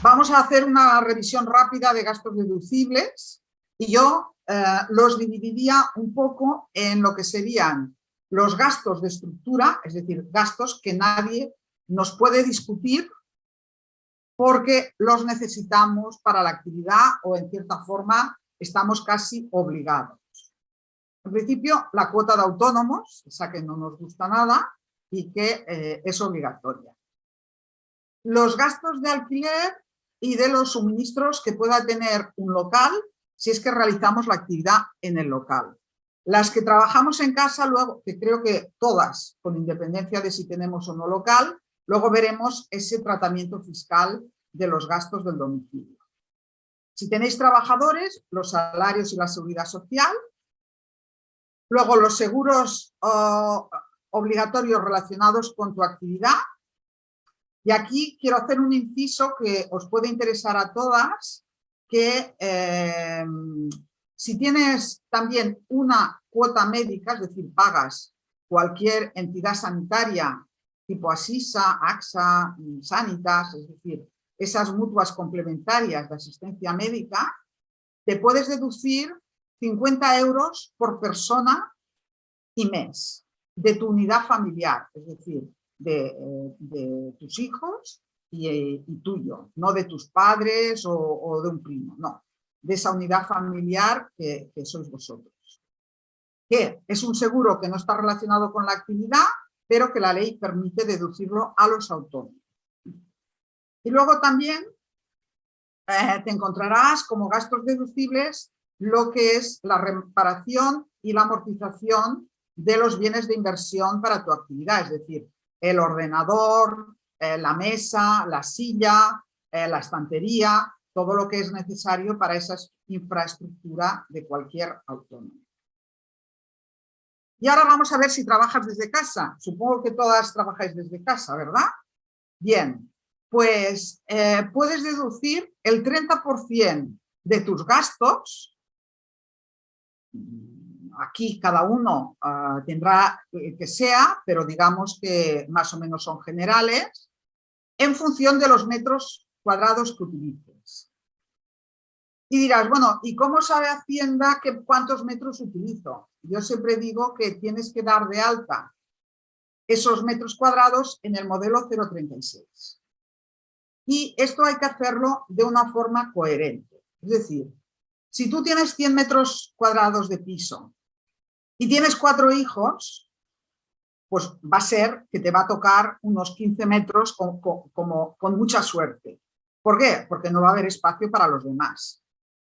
Vamos a hacer una revisión rápida de gastos deducibles y yo los dividiría un poco en lo que serían los gastos de estructura, es decir, gastos que nadie nos puede discutir porque los necesitamos para la actividad o en cierta forma estamos casi obligados. En principio, la cuota de autónomos, esa que no nos gusta nada y que es obligatoria. Los gastos de alquiler y de los suministros que pueda tener un local si es que realizamos la actividad en el local. Las que trabajamos en casa, luego, que creo que todas, con independencia de si tenemos o no local, luego veremos ese tratamiento fiscal de los gastos del domicilio. Si tenéis trabajadores, los salarios y la seguridad social. Luego los seguros obligatorios relacionados con tu actividad. Y aquí quiero hacer un inciso que os puede interesar a todas, que si tienes también una cuota médica, es decir, pagas cualquier entidad sanitaria tipo Asisa, AXA, Sanitas, es decir, esas mutuas complementarias de asistencia médica, te puedes deducir 50 euros por persona y mes de tu unidad familiar, es decir, de tus hijos y tuyo, no de tus padres o de un primo, no, de esa unidad familiar que sois vosotros. Que es un seguro que no está relacionado con la actividad, pero que la ley permite deducirlo a los autónomos. Y luego también te encontrarás como gastos deducibles lo que es la reparación y la amortización de los bienes de inversión para tu actividad, es decir, el ordenador, la mesa, la silla, la estantería, todo lo que es necesario para esa infraestructura de cualquier autónomo. Y ahora vamos a ver si trabajas desde casa. Supongo que todas trabajáis desde casa, ¿verdad? Bien, pues puedes deducir el 30% de tus gastos. Aquí cada uno tendrá el que sea, pero digamos que más o menos son generales, en función de los metros cuadrados que utilices. Y dirás, bueno, ¿y cómo sabe Hacienda cuántos metros utilizo? Yo siempre digo que tienes que dar de alta esos metros cuadrados en el modelo 036. Y esto hay que hacerlo de una forma coherente. Es decir, si tú tienes 100 metros cuadrados de piso y tienes 4 hijos, pues va a ser que te va a tocar unos 15 metros con mucha suerte. ¿Por qué? Porque no va a haber espacio para los demás.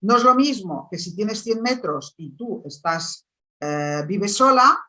No es lo mismo que si tienes 100 metros y tú vives sola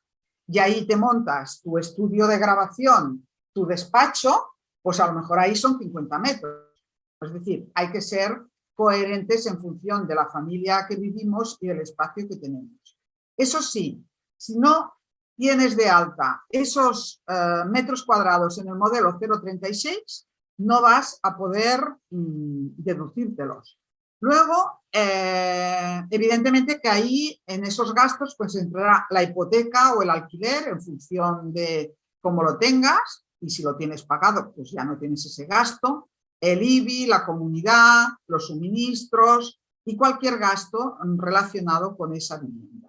y ahí te montas tu estudio de grabación, tu despacho, pues a lo mejor ahí son 50 metros. Es decir, hay que ser coherentes en función de la familia que vivimos y del espacio que tenemos. Eso sí, si no tienes de alta esos metros cuadrados en el modelo 036, no vas a poder deducírtelos. Luego, evidentemente que ahí en esos gastos pues entrará la hipoteca o el alquiler en función de cómo lo tengas, y si lo tienes pagado pues ya no tienes ese gasto, el IBI, la comunidad, los suministros y cualquier gasto relacionado con esa vivienda.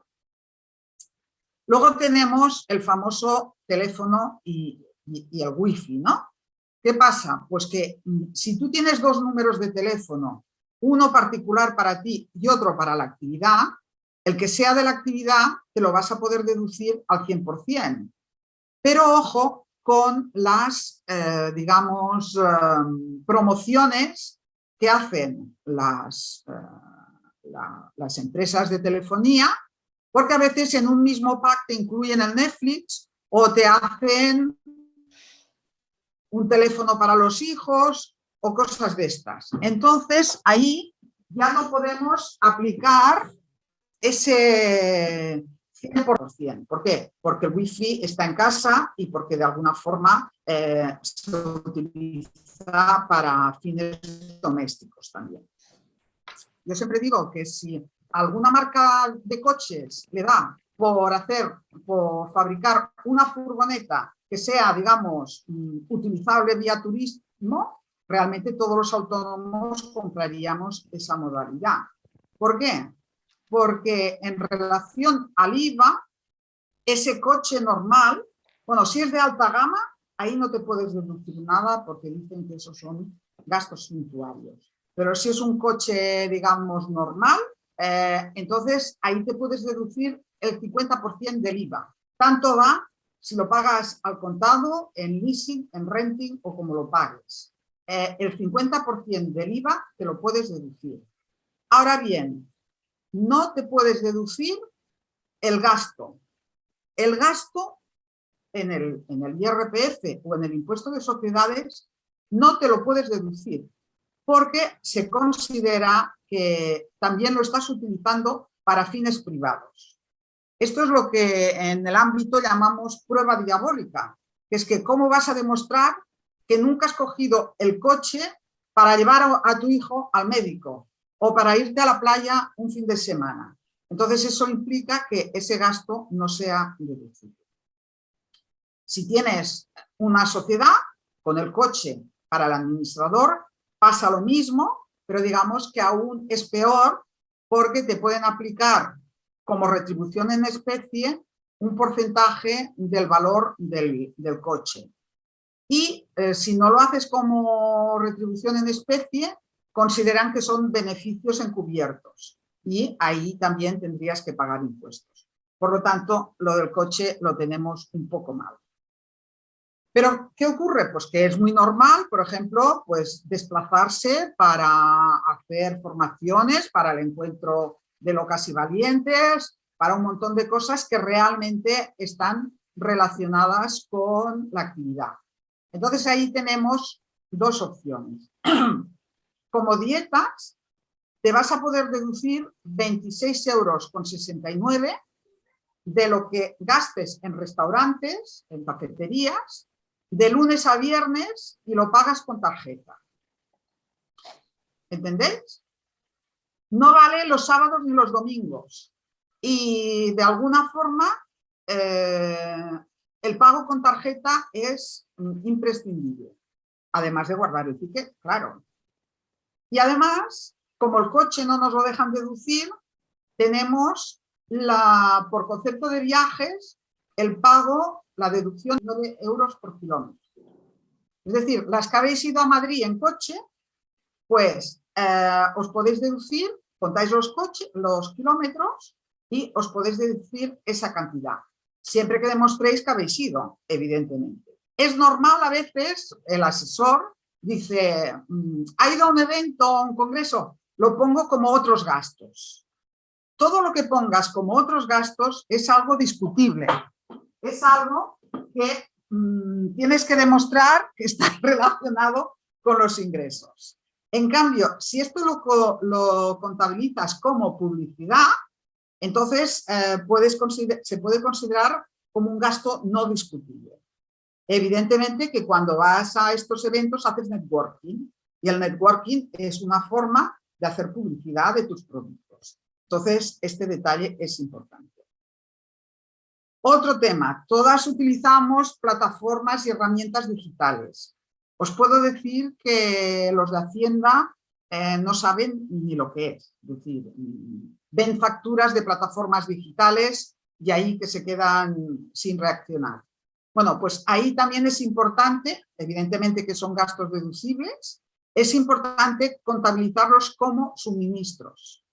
Luego tenemos el famoso teléfono y el wifi, ¿no? ¿Qué pasa? Pues que si tú tienes 2 números de teléfono, uno particular para ti y otro para la actividad, el que sea de la actividad te lo vas a poder deducir al 100%. Pero ojo con las, digamos, promociones que hacen las empresas de telefonía, porque a veces en un mismo pack te incluyen el Netflix o te hacen un teléfono para los hijos o cosas de estas. Entonces, ahí ya no podemos aplicar ese 100%. ¿Por qué? Porque el wifi está en casa y porque de alguna forma se utiliza para fines domésticos también. Yo siempre digo que si alguna marca de coches le da por fabricar una furgoneta que sea, digamos, utilizable vía turismo, realmente todos los autónomos compraríamos esa modalidad. ¿Por qué? Porque en relación al IVA, ese coche normal, bueno, si es de alta gama, ahí no te puedes deducir nada porque dicen que esos son gastos suntuarios. Pero si es un coche, digamos, normal, entonces ahí te puedes deducir el 50% del IVA. Tanto va si lo pagas al contado, en leasing, en renting o como lo pagues. El 50% del IVA te lo puedes deducir. Ahora bien, no te puedes deducir el gasto. El gasto en el IRPF o en el impuesto de sociedades no te lo puedes deducir porque se considera que también lo estás utilizando para fines privados. Esto es lo que en el ámbito llamamos prueba diabólica, que es que cómo vas a demostrar que nunca has cogido el coche para llevar a tu hijo al médico o para irte a la playa un fin de semana. Entonces eso implica que ese gasto no sea deducible. Si tienes una sociedad con el coche para el administrador, pasa lo mismo, pero digamos que aún es peor porque te pueden aplicar como retribución en especie un porcentaje del valor del coche. Y si no lo haces como retribución en especie, consideran que son beneficios encubiertos y ahí también tendrías que pagar impuestos. Por lo tanto, lo del coche lo tenemos un poco mal. Pero, ¿qué ocurre? Pues que es muy normal, por ejemplo, pues desplazarse para hacer formaciones, para el encuentro de locas y valientes, para un montón de cosas que realmente están relacionadas con la actividad. Entonces ahí tenemos dos opciones. Como dietas, te vas a poder deducir 26,69 € de lo que gastes en restaurantes, en cafeterías, de lunes a viernes y lo pagas con tarjeta. ¿Entendéis? No vale los sábados ni los domingos. Y de alguna forma el pago con tarjeta es imprescindible. Además de guardar el ticket, claro. Y además, como el coche no nos lo dejan deducir, tenemos por concepto de viajes el pago, la deducción de 9 € por kilómetro. Es decir, las que habéis ido a Madrid en coche, pues os podéis deducir, contáis los kilómetros y os podéis deducir esa cantidad, siempre que demostréis que habéis ido, evidentemente. Es normal a veces, el asesor dice, ¿ha ido a un evento, a un congreso? Lo pongo como otros gastos. Todo lo que pongas como otros gastos es algo discutible. Es algo que tienes que demostrar que está relacionado con los ingresos. En cambio, si esto lo contabilizas como publicidad, entonces se puede considerar como un gasto no discutible. Evidentemente que cuando vas a estos eventos haces networking y el networking es una forma de hacer publicidad de tus productos. Entonces, este detalle es importante. Otro tema, todas utilizamos plataformas y herramientas digitales. Os puedo decir que los de Hacienda no saben ni lo que es. Es decir, ven facturas de plataformas digitales y ahí que se quedan sin reaccionar. Bueno, pues ahí también es importante, evidentemente que son gastos deducibles, es importante contabilizarlos como suministros.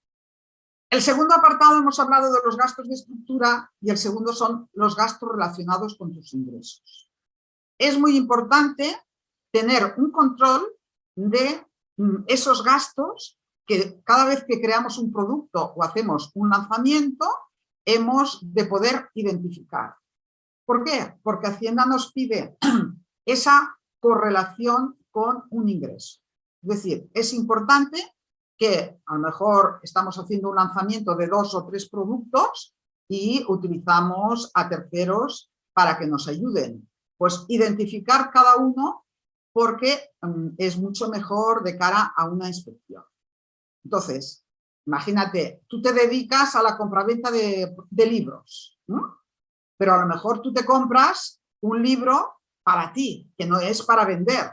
El segundo apartado hemos hablado de los gastos de estructura y el segundo son los gastos relacionados con tus ingresos. Es muy importante tener un control de esos gastos que cada vez que creamos un producto o hacemos un lanzamiento hemos de poder identificar. ¿Por qué? Porque Hacienda nos pide esa correlación con un ingreso. Es decir, es importante que a lo mejor estamos haciendo un lanzamiento de 2 o 3 productos y utilizamos a terceros para que nos ayuden. Pues identificar cada uno porque es mucho mejor de cara a una inspección. Entonces, imagínate, tú te dedicas a la compraventa de libros, ¿no? Pero a lo mejor tú te compras un libro para ti, que no es para vender.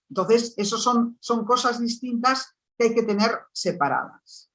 Entonces, eso son cosas distintas que hay que tener separadas.